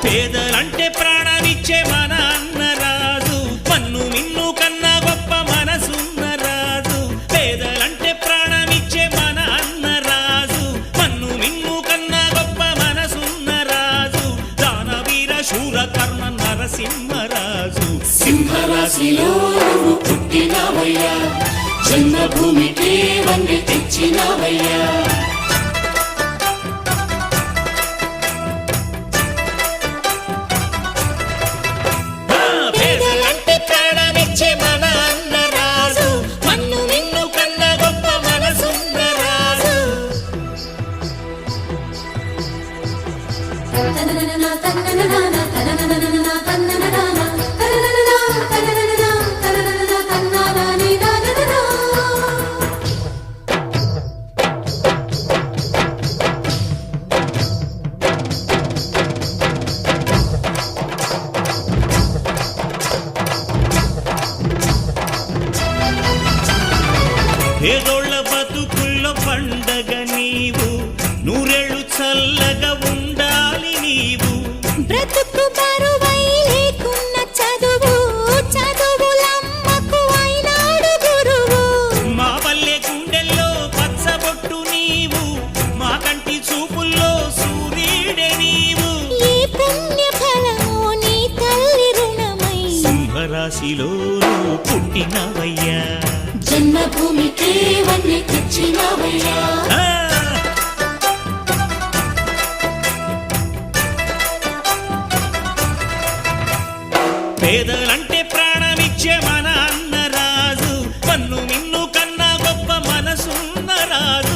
పేదలంటే ప్రాణమిచ్చే మన అన్నరాజు, మన్ను మిన్ను కన్నా గొప్ప మనసున్న రాజు. పేదలంటే ప్రాణమిచ్చే మన అన్నరాజు, మన్ను మిన్ను కన్నా గొప్ప మనసున్న రాజు. దానవీర శూర కర్ణ నరసింహరాజు. సింహరాశిలో నువ్వు పుట్టినవయ్యా, జన్మభూమికి వన్నె తెచ్చినవయ్యా. పేదోళ్ళ బతుకుల్లో పండగ నీవు, నూరేళ్ళు చల్లగా ఉండాలి నీవు. బ్రతుకు బరువై లేకున్న చదువు, చదువులమ్మకు అయినాడు గురువు. మా పల్లె గుండెల్లో పచ్చబొట్టు నీవు, మా కంటి చూపుల్లో సూర్యుడే నీవు. ఈ పుణ్య ఫలము నీ తల్లి రుణమై సింహరాశిలో పుట్టినవయ్యా, జన్మభూమికి వన్నె తెచ్చినవయ్యా. పేదలంటే ప్రాణమిచ్చే మన అన్నరాజు, మన్ను మిన్ను కన్నా గొప్ప మనసున్న రాజు.